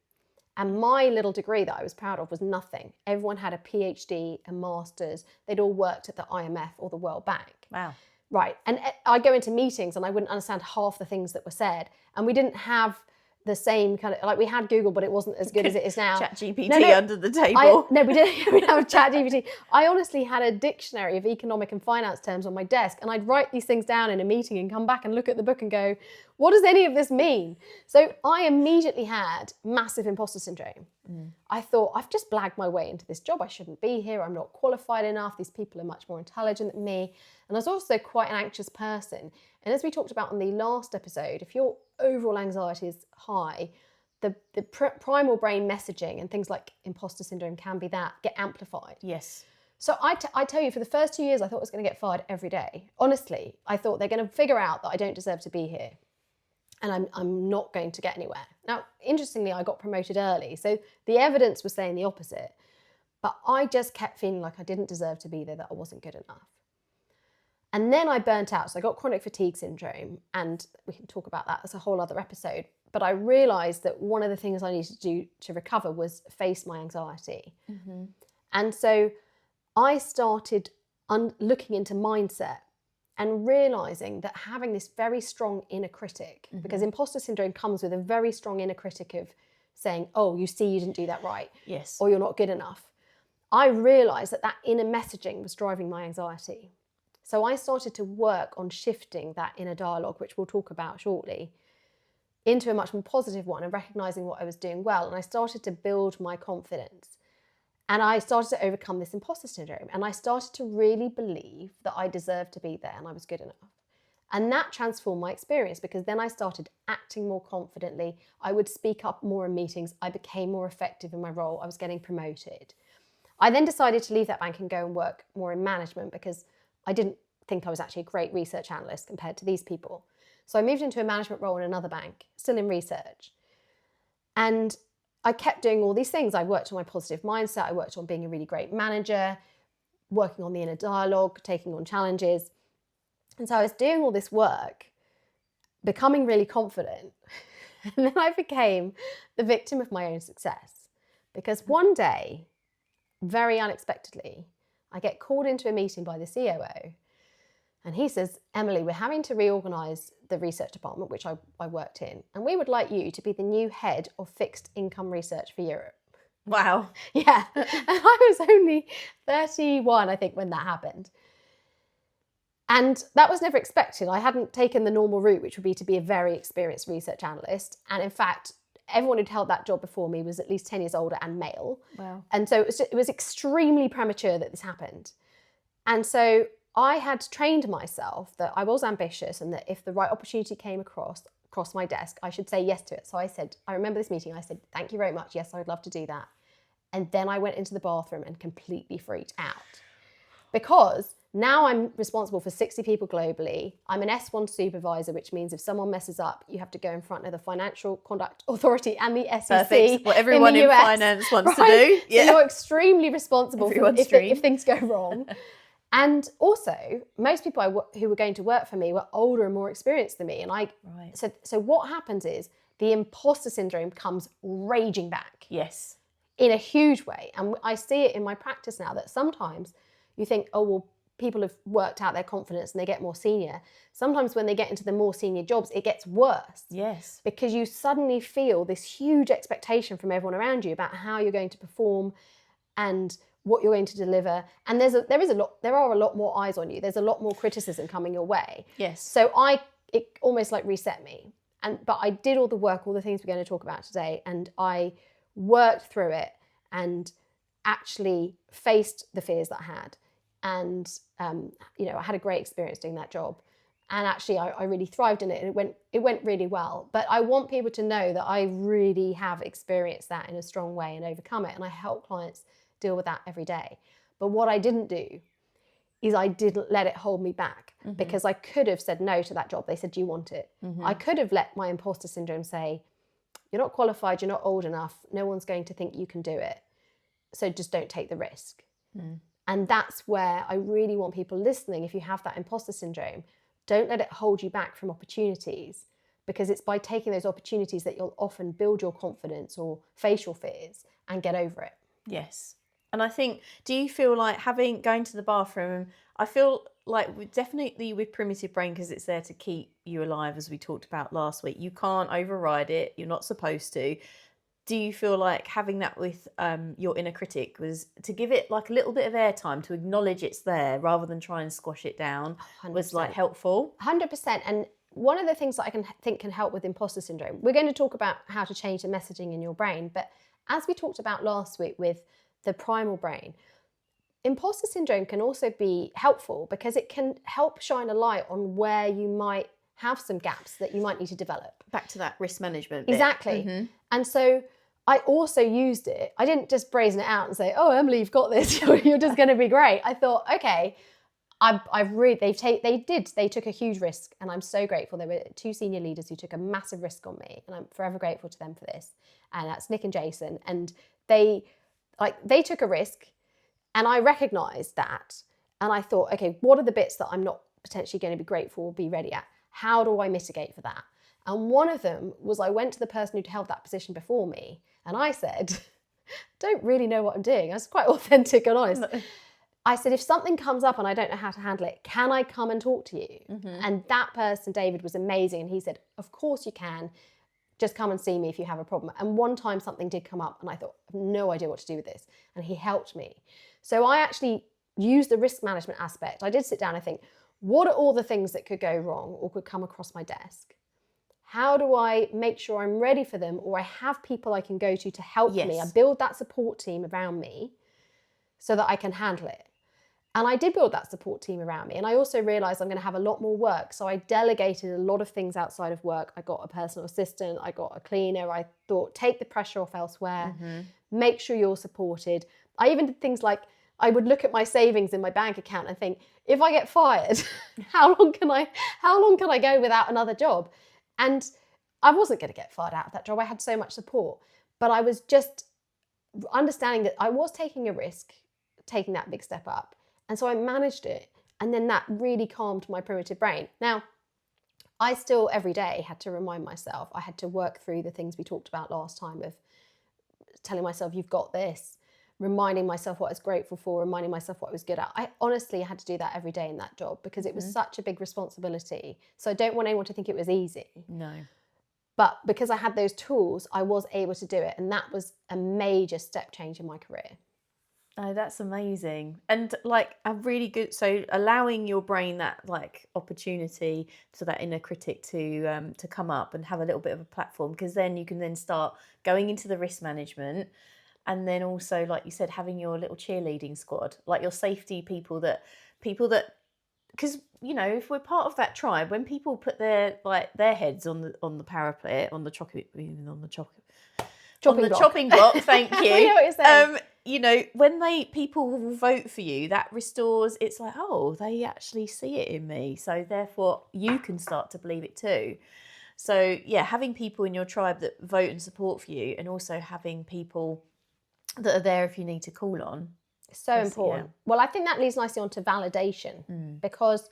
S1: And my little degree that I was proud of was nothing. Everyone had a PhD, a master's. They'd all worked at the IMF or the World Bank.
S2: Wow.
S1: Right. And I'd go into meetings and I wouldn't understand half the things that were said. And we didn't have the same kind of, like, we had Google, but it wasn't as good as it is now.
S2: ChatGPT under the table.
S1: No, we didn't. We didn't have ChatGPT. I honestly had a dictionary of economic and finance terms on my desk, and I'd write these things down in a meeting and come back and look at the book and go, what does any of this mean? So I immediately had massive imposter syndrome. I thought, I've just blagged my way into this job. I shouldn't be here. I'm not qualified enough. These people are much more intelligent than me. And I was also quite an anxious person. And as we talked about on the last episode, if your overall anxiety is high, the primal brain messaging and things like imposter syndrome can be that, get amplified.
S2: Yes.
S1: So I tell you, for the first 2 years, I thought I was going to get fired every day. Honestly, I thought they're going to figure out that I don't deserve to be here, and I'm not going to get anywhere. Now, interestingly, I got promoted early, so the evidence was saying the opposite. But I just kept feeling like I didn't deserve to be there, that I wasn't good enough. And then I burnt out. So I got chronic fatigue syndrome, and we can talk about that. That's a whole other episode. But I realised that one of the things I needed to do to recover was face my anxiety. And so I started looking into mindset and realising that having this very strong inner critic, because imposter syndrome comes with a very strong inner critic of saying, oh, you see, you didn't do that right.
S2: Yes.
S1: Or you're not good enough. I realised that inner messaging was driving my anxiety. So I started to work on shifting that inner dialogue, which we'll talk about shortly, into a much more positive one, and recognising what I was doing well. And I started to build my confidence. And I started to overcome this imposter syndrome. And I started to really believe that I deserved to be there and I was good enough. And that transformed my experience, because then I started acting more confidently. I would speak up more in meetings. I became more effective in my role. I was getting promoted. I then decided to leave that bank and go and work more in management, because I didn't think I was actually a great research analyst compared to these people. So I moved into a management role in another bank, still in research. And I kept doing all these things. I worked on my positive mindset. I worked on being a really great manager. working on the inner dialogue, taking on challenges. And so I was doing all this work, becoming really confident. And then I became the victim of my own success. Because one day, very unexpectedly, I get called into a meeting by the COO. And he says, Emily, we're having to reorganise the research department, which I worked in. And we would like you to be the new head of fixed income research for Europe.
S2: Wow.
S1: Yeah. And I was only 31, I think, when that happened. And that was never expected. I hadn't taken the normal route, which would be to be a very experienced research analyst. And in fact, everyone who'd held that job before me was at least 10 years older and male.
S2: Wow.
S1: And so it was extremely premature that this happened. And so I had trained myself that I was ambitious and that if the right opportunity came across my desk, I should say yes to it. So I said, I remember this meeting, I said, thank you very much. Yes, I would love to do that. And then I went into the bathroom and completely freaked out. Because now I'm responsible for 60 people globally. I'm an S1 supervisor, which means if someone messes up, you have to go in front of the Financial Conduct Authority and the SEC.
S2: Perfect. What everyone in finance wants to do.
S1: Yeah. So you're extremely responsible if things go wrong. And also, most people who were going to work for me were older and more experienced than me. And so what happens is the imposter syndrome comes raging back.
S2: Yes.
S1: In a huge way. And I see it in my practice now that sometimes you think, oh, well, people have worked out their confidence and they get more senior. Sometimes when they get into the more senior jobs, it gets worse.
S2: Yes.
S1: Because you suddenly feel this huge expectation from everyone around you about how you're going to perform and what you're going to deliver. And there are a lot more eyes on you. There's a lot more criticism coming your way.
S2: Yes.
S1: So it almost like reset me. But I did all the work, all the things we're going to talk about today, and I worked through it and actually faced the fears that I had. And, I had a great experience doing that job. And actually, I really thrived in it. And it went really well. But I want people to know that I really have experienced that in a strong way and overcome it. And I help clients deal with that every day. But what I didn't do is I didn't let it hold me back, because I could have said no to that job. They said, do you want it? I could have let my imposter syndrome say, you're not qualified, you're not old enough, no one's going to think you can do it. So just don't take the risk. And that's where I really want people listening, if you have that imposter syndrome, don't let it hold you back from opportunities, because it's by taking those opportunities that you'll often build your confidence or face your fears and get over it.
S2: Yes. And I think, do you feel like going to the bathroom, I feel like definitely with primitive brain, because it's there to keep you alive, as we talked about last week, you can't override it, you're not supposed to. Do you feel like having that with your inner critic was to give it like a little bit of airtime, to acknowledge it's there rather than try and squash it down,
S1: 100%.
S2: was like helpful?
S1: 100%. And one of the things that I think can help with imposter syndrome, we're going to talk about how to change the messaging in your brain. But as we talked about last week with the primal brain, imposter syndrome can also be helpful because it can help shine a light on where you might have some gaps that you might need to develop.
S2: Back to that risk management bit.
S1: Exactly. And so I also used it. I didn't just brazen it out and say, oh, Emily, you've got this. You're just going to be great. I thought, okay, they took a huge risk, and I'm so grateful. There were two senior leaders who took a massive risk on me, and I'm forever grateful to them for this. And that's Nick and Jason. And they took a risk, and I recognized that. And I thought, okay, what are the bits that I'm not potentially going to be grateful or be ready at? How do I mitigate for that? And one of them was I went to the person who'd held that position before me, and I said, don't really know what I'm doing. I was quite authentic and honest. I said, if something comes up and I don't know how to handle it, can I come and talk to you? And that person, David, was amazing. And he said, of course you can. Just come and see me if you have a problem. And one time something did come up and I thought, I have no idea what to do with this. And he helped me. So I actually used the risk management aspect. I did sit down and think, what are all the things that could go wrong or could come across my desk? How do I make sure I'm ready for them, or I have people I can go to help me? I build that support team around me so that I can handle it. And I did build that support team around me. And I also realized I'm going to have a lot more work. So I delegated a lot of things outside of work. I got a personal assistant. I got a cleaner. I thought, take the pressure off elsewhere. Make sure you're supported. I even did things like I would look at my savings in my bank account and think, if I get fired, how long can I go without another job? And I wasn't going to get fired out of that job. I had so much support. But I was just understanding that I was taking a risk, taking that big step up. And so I managed it. And then that really calmed my primitive brain. Now, I still every day had to remind myself, I had to work through the things we talked about last time of telling myself, you've got this, reminding myself what I was grateful for, reminding myself what I was good at. I honestly had to do that every day in that job because it was such a big responsibility. So I don't want anyone to think it was easy.
S2: No.
S1: But because I had those tools, I was able to do it. And that was a major step change in my career.
S2: Oh, that's amazing. And like a really good, so allowing your brain that like opportunity to that inner critic to come up and have a little bit of a platform, because then you can then start going into the risk management, and then also, like you said, having your little cheerleading squad, like your safety people that because you know, if we're part of that tribe, when people put their heads on the parapet, on the chopping block, thank you.
S1: I know what you're saying.
S2: You know, when people will vote for you, that restores, it's like, oh, they actually see it in me. So therefore you can start to believe it too. So yeah, having people in your tribe that vote and support for you, and also having people that are there if you need to call on.
S1: So important. Yeah. Well, I think that leads nicely onto validation, because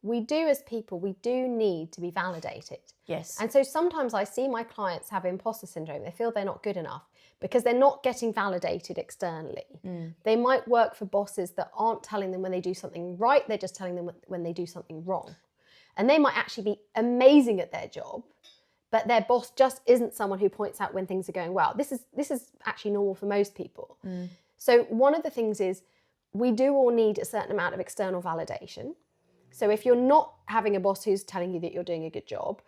S1: we do as people, we do need to be validated.
S2: Yes.
S1: And so sometimes I see my clients have imposter syndrome. They feel they're not good enough because they're not getting validated externally. They might work for bosses that aren't telling them when they do something right, they're just telling them when they do something wrong. And they might actually be amazing at their job, but their boss just isn't someone who points out when things are going well. This is actually normal for most people. So one of the things is we do all need a certain amount of external validation. So if you're not having a boss who's telling you that you're doing a good job,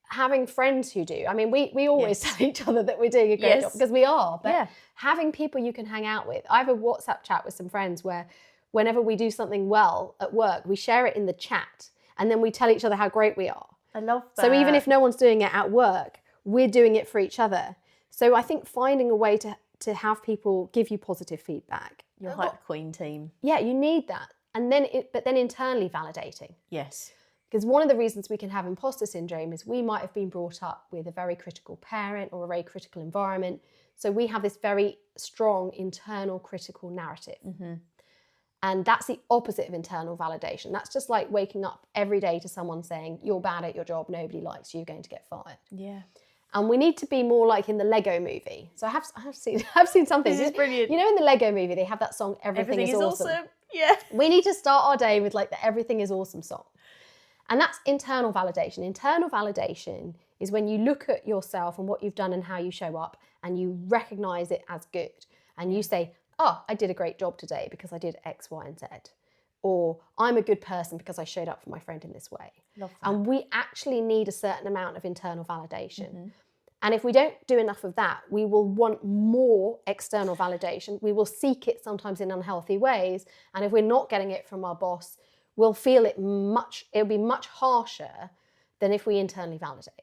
S1: having friends who do. I mean, we always tell each other that we're doing a great job because we are, but having people you can hang out with. I have a WhatsApp chat with some friends where whenever we do something well at work, we share it in the chat and then we tell each other how great we are.
S2: I love that.
S1: So even if no one's doing it at work, we're doing it for each other. So I think finding a way to have people give you positive feedback.
S2: Your hype queen team.
S1: Yeah, you need that. And then but then internally validating.
S2: Yes.
S1: Because one of the reasons we can have imposter syndrome is we might have been brought up with a very critical parent or a very critical environment. So we have this very strong internal critical narrative. And that's the opposite of internal validation. That's just like waking up every day to someone saying, you're bad at your job, nobody likes you, you're going to get fired.
S2: Yeah.
S1: And we need to be more like in the Lego movie. So I have seen something.
S2: This is brilliant.
S1: You know, in the Lego movie, they have that song, Everything is awesome.
S2: Yeah.
S1: We need to start our day with like the Everything is Awesome song. And that's internal validation. Internal validation is when you look at yourself and what you've done and how you show up and you recognize it as good. And you say, oh, I did a great job today because I did X, Y, and Z. Or I'm a good person because I showed up for my friend in this way.
S2: Love that.
S1: And we actually need a certain amount of internal validation. And if we don't do enough of that, we will want more external validation. We will seek it sometimes in unhealthy ways. And if we're not getting it from our boss, we'll feel it'll be much harsher than if we internally validate.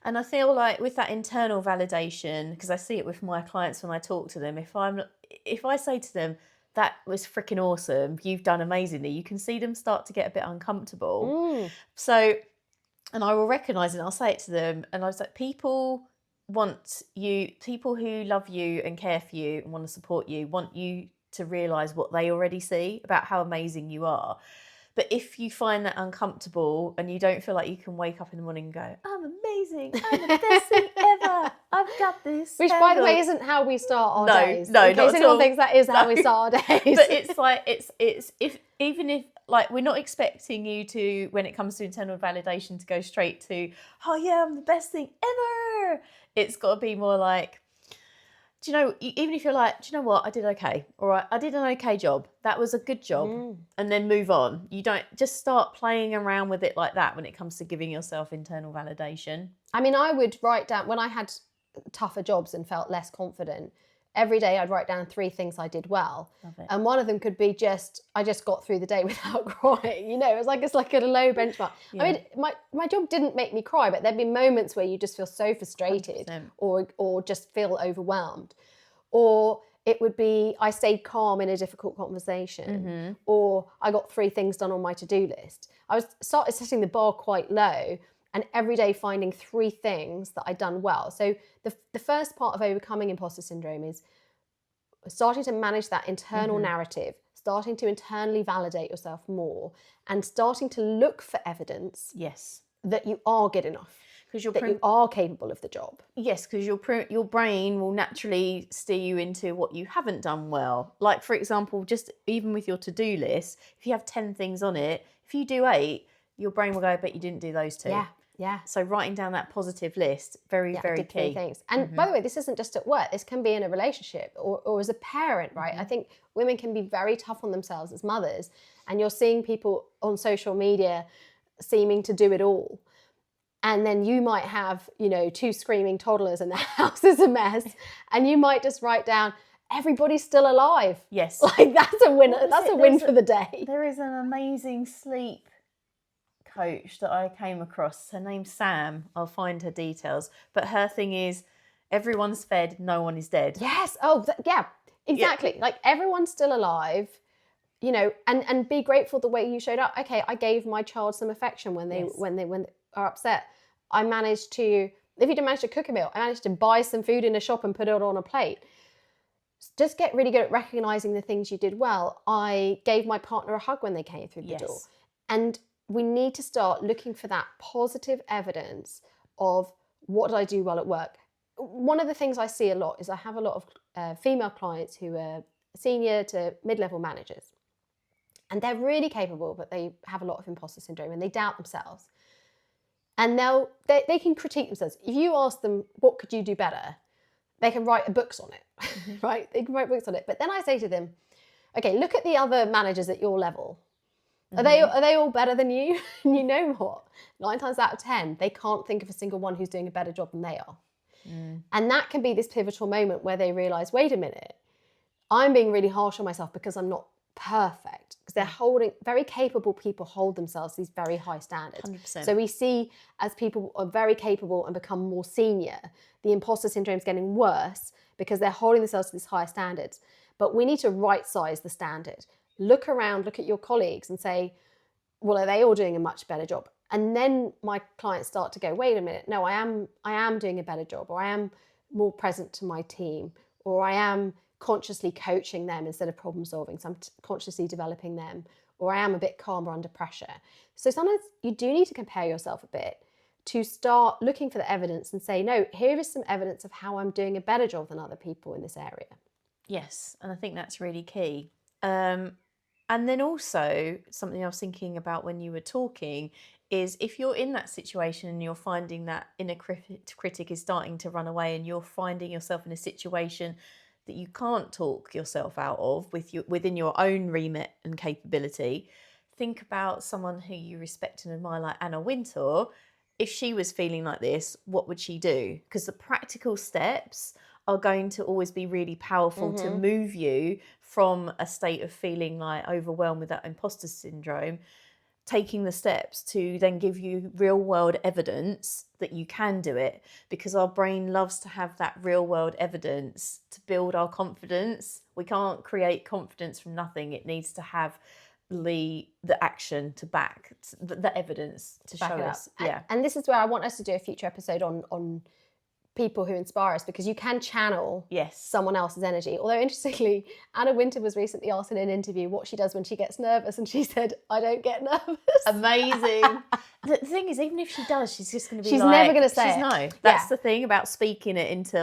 S2: And I feel like with that internal validation, because I see it with my clients when I talk to them, if I say to them, that was freaking awesome, you've done amazingly, you can see them start to get a bit uncomfortable. So, and I will recognise it and I'll say it to them, and I was like, people who love you and care for you and want to support you, want you to realise what they already see about how amazing you are. But if you find that uncomfortable and you don't feel like you can wake up in the morning and go, I'm amazing, I'm the best thing ever, I've got this.
S1: Which, by the way, isn't how we start our days.
S2: No,
S1: in case anyone thinks that is how we start our days.
S2: But it's like, even if like we're not expecting you to, when it comes to internal validation, to go straight to, oh yeah, I'm the best thing ever. It's got to be more like, do you know, even if you're like, do you know what, I did okay. All right, I did an okay job. That was a good job. And then move on. You don't just start playing around with it like that when it comes to giving yourself internal validation. I
S1: mean, I would write down, when I had tougher jobs and felt less confident, every day I'd write down 3 things I did well. And one of them could be I just got through the day without crying. You know, it's like a low benchmark. Yeah. I mean, my job didn't make me cry, but there'd be moments where you just feel so frustrated 100%. or just feel overwhelmed. Or it would be, I stayed calm in a difficult conversation. Or I got 3 things done on my to-do list. I started setting the bar quite low, and every day finding 3 things that I'd done well. So the first part of overcoming imposter syndrome is starting to manage that internal narrative, starting to internally validate yourself more and starting to look for evidence
S2: Yes.
S1: that you are good enough,
S2: Because
S1: you are capable of the job.
S2: Yes, because your brain will naturally steer you into what you haven't done well. Like, for example, just even with your to-do list, if you have 10 things on it, if you do 8, your brain will go, but you didn't do those 2.
S1: Yeah.
S2: So writing down that positive list, very key.
S1: 3 things. And by the way, this isn't just at work. This can be in a relationship or as a parent, right? I think women can be very tough on themselves as mothers. And you're seeing people on social media seeming to do it all. And then you might have, 2 screaming toddlers and the house is a mess. And you might just write down, everybody's still alive.
S2: Yes.
S1: Like, that's a win. That's a win for the day.
S2: There is an amazing sleep coach that I came across. Her name's Sam. I'll find her details. But her thing is, everyone's fed, no one is dead.
S1: Yes. Oh, yeah, exactly. Yeah. Like, everyone's still alive, and be grateful the way you showed up. Okay, I gave my child some affection when they are upset. I managed to, if you didn't manage to cook a meal, I managed to buy some food in a shop and put it on a plate. Just get really good at recognizing the things you did well. I gave my partner a hug when they came through the door. And we need to start looking for that positive evidence of what did I do well at work. One of the things I see a lot is I have a lot of female clients who are senior to mid-level managers. And they're really capable, but they have a lot of imposter syndrome and they doubt themselves. And they can critique themselves. If you ask them, what could you do better? They can write books on it, right? They can write books on it. But then I say to them, okay, look at the other managers at your level. Are they all better than you? And you know what? 9 times out of 10, they can't think of a single one who's doing a better job than they are. And that can be this pivotal moment where they realise, wait a minute, I'm being really harsh on myself because I'm not perfect. Because they're holding, very capable people hold themselves to these very high standards.
S2: 100%.
S1: So we see as people are very capable and become more senior, the imposter syndrome is getting worse because they're holding themselves to these higher standards. But we need to right-size the standard. Look around, look at your colleagues and say, well, are they all doing a much better job? And then my clients start to go, wait a minute, no, I am doing a better job, or I am more present to my team, or I am consciously coaching them instead of problem solving. So I'm consciously developing them, or I am a bit calmer under pressure. So sometimes you do need to compare yourself a bit to start looking for the evidence and say, no, here is some evidence of how I'm doing a better job than other people in this area.
S2: Yes, and I think that's really key. And then also something I was thinking about when you were talking is if you're in that situation and you're finding that inner critic is starting to run away and you're finding yourself in a situation that you can't talk yourself out of within your own remit and capability, think about someone who you respect and admire, like Anna Wintour. If she was feeling like this, what would she do? Because the practical steps are going to always be really powerful to move you from a state of feeling like overwhelmed with that imposter syndrome, taking the steps to then give you real world evidence that you can do it, because our brain loves to have that real world evidence to build our confidence. We can't create confidence from nothing. It needs to have the action to back the evidence to show us. Yeah.
S1: And this is where I want us to do a future episode on people who inspire us, because you can channel someone else's energy. Although interestingly, Anna Wintour was recently asked in an interview what she does when she gets nervous, and she said, I don't get nervous.
S2: Amazing. The thing is, even if she does, she's just going to be
S1: she's never going to say it.
S2: No, that's the thing about speaking it into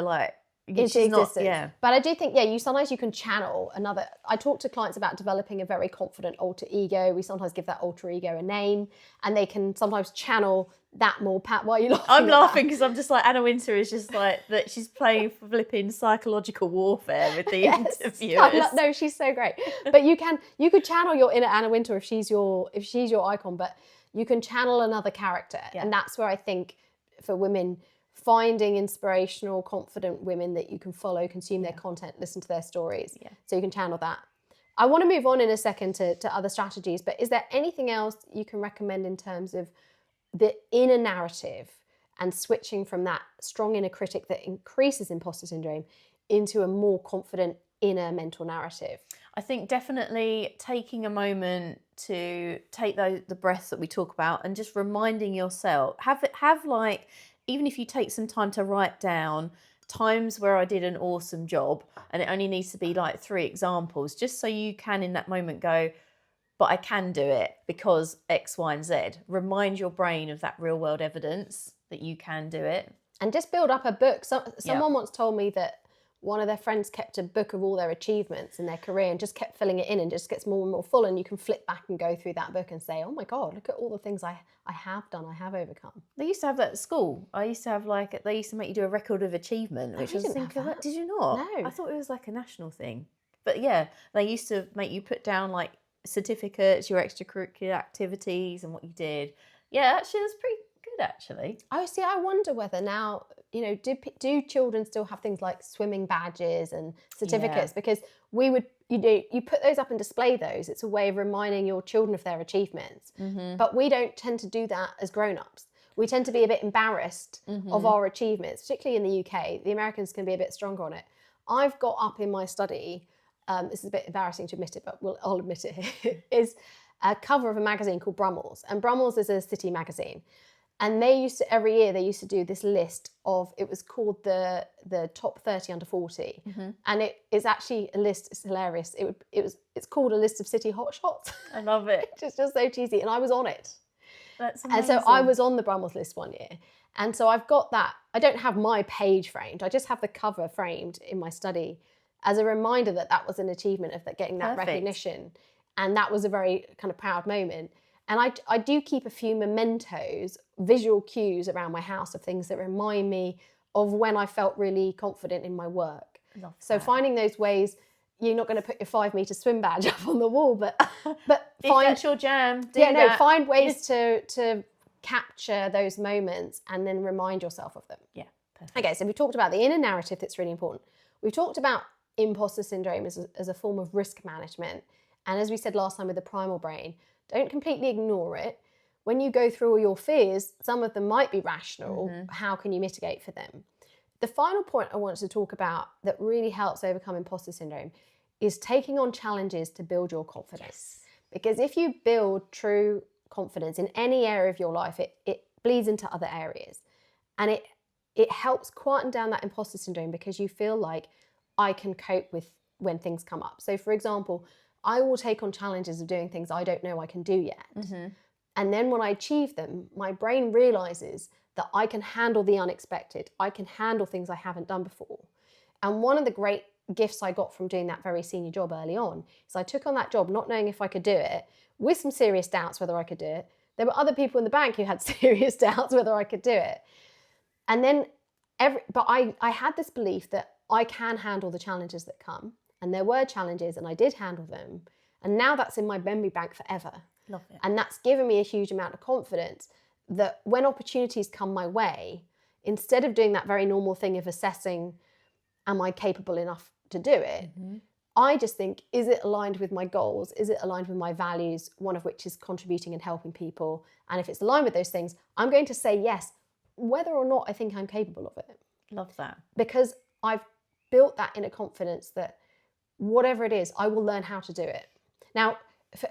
S1: existence. But I do think, sometimes you can channel another. I talk to clients about developing a very confident alter ego. We sometimes give that alter ego a name, and they can sometimes channel that more. Pat, why are you laughing?
S2: I'm laughing because I'm just like, Anna Wintour is just like that. She's playing flipping psychological warfare with the interviewers.
S1: No, she's so great. But you could channel your inner Anna Wintour if she's your icon, but you can channel another character, and that's where I think for women, finding inspirational, confident women that you can follow, consume their content, listen to their stories. Yeah. So you can channel that. I want to move on in a second to other strategies, but is there anything else you can recommend in terms of the inner narrative and switching from that strong inner critic that increases imposter syndrome into a more confident inner mental narrative?
S2: I think definitely taking a moment to take the breaths that we talk about and just reminding yourself, have like, even if you take some time to write down times where I did an awesome job, and it only needs to be like 3 examples, just so you can in that moment go, but I can do it because X, Y, and Z. Remind your brain of that real world evidence that you can do it.
S1: And just build up a book. Someone once told me that one of their friends kept a book of all their achievements in their career and just kept filling it in, and just gets more and more full, and you can flip back and go through that book and say, oh my God, look at all the things I have done, I have overcome.
S2: They used to have that at school. I used to have they used to make you do a record of achievement, which I was thinking, did you not?
S1: No.
S2: I thought it was like a national thing. But yeah, they used to make you put down like certificates, your extracurricular activities and what you did. Yeah, actually, it was pretty good actually.
S1: Oh, see, I wonder whether now, do children still have things like swimming badges and certificates?
S2: Yeah.
S1: Because we would, you put those up and display those. It's a way of reminding your children of their achievements.
S2: Mm-hmm.
S1: But we don't tend to do that as grown-ups. We tend to be a bit embarrassed of our achievements, particularly in the UK. The Americans can be a bit stronger on it. I've got up in my study, this is a bit embarrassing to admit it, but I'll admit it here, is a cover of a magazine called Brummels. And Brummels is a city magazine. And every year they used to do this list of, it was called the top 30 under 40. Mm-hmm. And it is actually a list, it's hilarious. It's called a list of city hotshots.
S2: I love it.
S1: It's just so cheesy. And I was on it.
S2: That's amazing.
S1: And so I was on the Brummels list one year. And so I've got that. I don't have my page framed. I just have the cover framed in my study as a reminder that was an achievement of getting that recognition. And that was a very kind of proud moment. And I do keep a few mementos, visual cues around my house of things that remind me of when I felt really confident in my work. So finding those ways, you're not going to put your 5-meter swim badge up on the wall, but
S2: if that's your jam,
S1: find ways to capture those moments and then remind yourself of them.
S2: Yeah, perfect.
S1: Okay, so we talked about the inner narrative that's really important. We've talked about imposter syndrome as a form of risk management. And as we said last time with the primal brain, don't completely ignore it. When you go through all your fears, some of them might be rational. Mm-hmm. How can you mitigate for them? The final point I wanted to talk about that really helps overcome imposter syndrome is taking on challenges to build your confidence. Yes. Because if you build true confidence in any area of your life, it bleeds into other areas. And it helps quieten down that imposter syndrome because you feel like I can cope with when things come up. So for example, I will take on challenges of doing things I don't know I can do yet. Mm-hmm. And then when I achieve them, my brain realizes that I can handle the unexpected. I can handle things I haven't done before. And one of the great gifts I got from doing that very senior job early on is I took on that job not knowing if I could do it, with some serious doubts whether I could do it. There were other people in the bank who had serious doubts whether I could do it. And then, but I had this belief that I can handle the challenges that come. And there were challenges and I did handle them. And now that's in my memory bank forever.
S2: Love it.
S1: And that's given me a huge amount of confidence that when opportunities come my way, instead of doing that very normal thing of assessing, am I capable enough to do it? Mm-hmm. I just think, is it aligned with my goals? Is it aligned with my values? One of which is contributing and helping people. And if it's aligned with those things, I'm going to say yes, whether or not I think I'm capable of it.
S2: Love that.
S1: Because I've built that inner confidence that whatever it is, I will learn how to do it. Now, for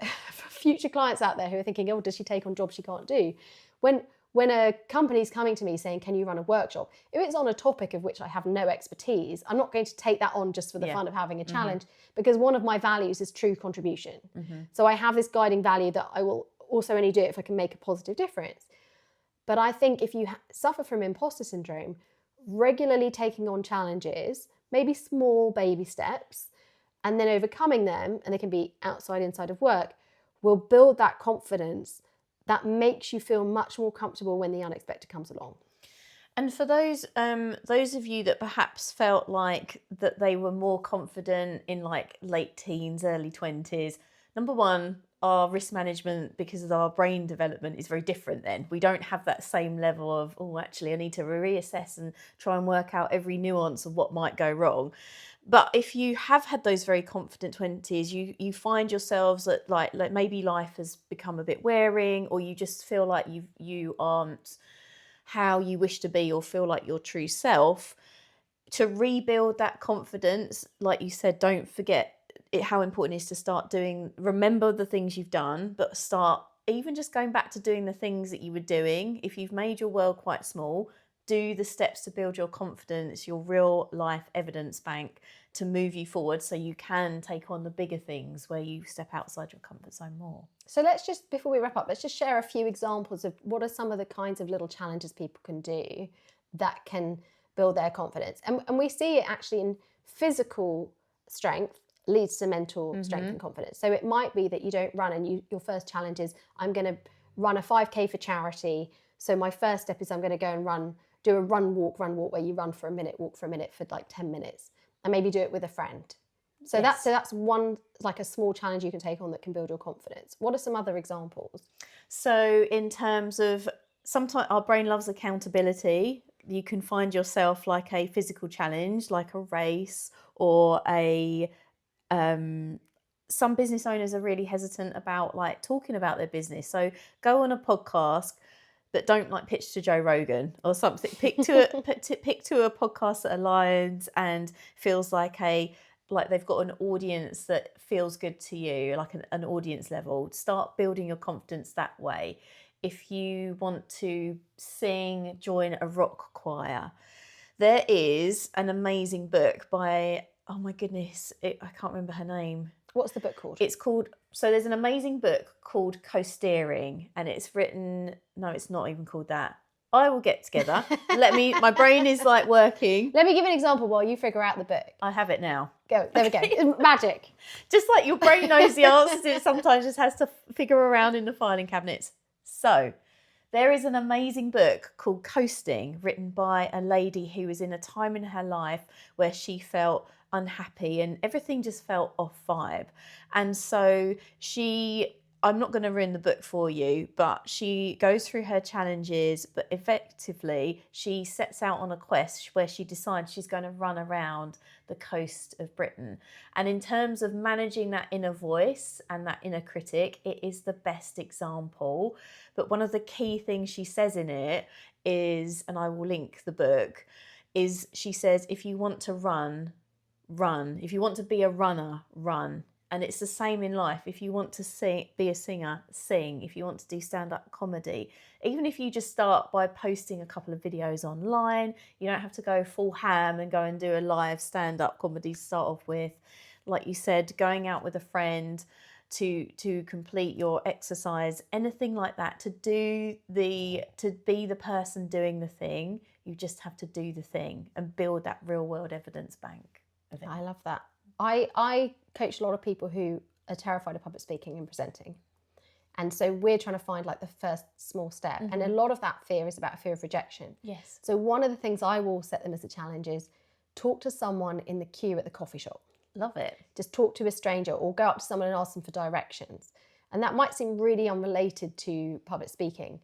S1: future clients out there who are thinking, oh, does she take on jobs she can't do? When a company's coming to me saying, can you run a workshop? If it's on a topic of which I have no expertise, I'm not going to take that on just for the fun of having a challenge, because one of my values is true contribution. Mm-hmm. So I have this guiding value that I will also only do it if I can make a positive difference. But I think if you suffer from imposter syndrome, regularly taking on challenges, maybe small baby steps, and then overcoming them, and they can be outside, inside of work, will build that confidence that makes you feel much more comfortable when the unexpected comes along.
S2: And for those of you that perhaps felt like that they were more confident in like late teens, early 20s, number one, our risk management, because of our brain development, is very different then. We don't have that same level of, oh, actually, I need to reassess and try and work out every nuance of what might go wrong. But if you have had those very confident 20s, you find yourselves that like maybe life has become a bit wearing, or you just feel like you aren't how you wish to be or feel like your true self, to rebuild that confidence, like you said, don't forget how important it is to remember the things you've done, but start even just going back to doing the things that you were doing. If you've made your world quite small, do the steps to build your confidence, your real life evidence bank to move you forward so you can take on the bigger things where you step outside your comfort zone more.
S1: So let's just, before we wrap up, let's just share a few examples of what are some of the kinds of little challenges people can do that can build their confidence. And we see it actually in physical strength leads to mental strength and confidence. So it might be that you don't run and your first challenge is, I'm going to run a 5K for charity. So my first step is I'm going to go and do a run walk where you run for a minute, walk for a minute for like 10 minutes, and maybe do it with a friend. So that's one, like a small challenge you can take on that can build your confidence. What are some other examples?
S2: So in terms of, sometimes our brain loves accountability. You can find yourself like a physical challenge, like a race or some business owners are really hesitant about like talking about their business. So go on a podcast, but don't like pitch to Joe Rogan or something. Pick to a podcast that aligns and feels like they've got an audience that feels good to you, like an audience level. Start building your confidence that way. If you want to sing, join a rock choir. There is an amazing book by, oh my goodness, I can't remember her name.
S1: What's the book called?
S2: So there's an amazing book called Co-Steering, and it's written, no, it's not even called that. I will get together. My brain is like working.
S1: Let me give an example while you figure out the book.
S2: I have it now.
S1: Go, there we go. Magic.
S2: Just like your brain knows the answers, it sometimes just has to figure around in the filing cabinets. So there is an amazing book called Coasting, written by a lady who was in a time in her life where she felt unhappy and everything just felt off vibe. And so I'm not going to ruin the book for you, but she goes through her challenges, but effectively she sets out on a quest where she decides she's going to run around the coast of Britain. And in terms of managing that inner voice and that inner critic, it is the best example. But one of the key things she says in it is, and I will link the book, is she says, if you want to run. If you want to be a runner, run. And it's the same in life. If you want to be a singer, sing. If you want to do stand-up comedy, even if you just start by posting a couple of videos online, you don't have to go full ham and go and do a live stand-up comedy to start off with. Like you said, going out with a friend to complete your exercise, anything like that, to be the person doing the thing, you just have to do the thing and build that real world evidence bank.
S1: I love that. I coach a lot of people who are terrified of public speaking and presenting. And so we're trying to find like the first small step. And a lot of that fear is about a fear of rejection.
S2: Yes.
S1: So one of the things I will set them as a challenge is talk to someone in the queue at the coffee shop.
S2: Love it.
S1: Just talk to a stranger or go up to someone and ask them for directions. And that might seem really unrelated to public speaking,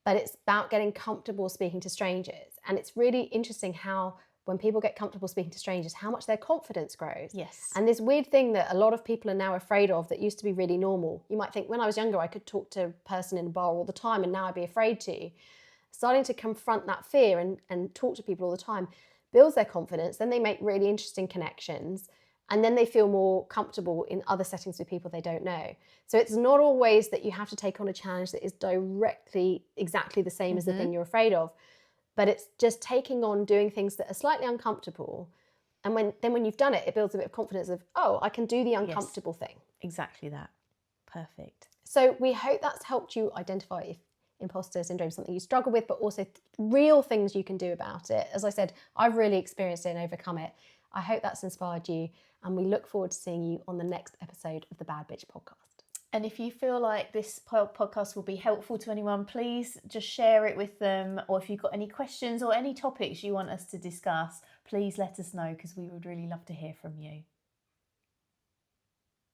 S1: but it's about getting comfortable speaking to strangers. And it's really interesting how when people get comfortable speaking to strangers, how much their confidence grows.
S2: Yes.
S1: And this weird thing that a lot of people are now afraid of that used to be really normal. You might think, when I was younger, I could talk to a person in a bar all the time and now I'd be afraid to. Starting to confront that fear and talk to people all the time builds their confidence. Then they make really interesting connections. And then they feel more comfortable in other settings with people they don't know. So it's not always that you have to take on a challenge that is directly exactly the same as the thing you're afraid of. But it's just taking on doing things that are slightly uncomfortable. And when you've done it, it builds a bit of confidence of, oh, I can do the uncomfortable thing.
S2: Exactly that. Perfect.
S1: So we hope that's helped you identify if imposter syndrome is something you struggle with, but also real things you can do about it. As I said, I've really experienced it and overcome it. I hope that's inspired you. And we look forward to seeing you on the next episode of the Bad Bitch podcast.
S2: And if you feel like this podcast will be helpful to anyone, please just share it with them. Or if you've got any questions or any topics you want us to discuss, please let us know, because we would really love to hear from you.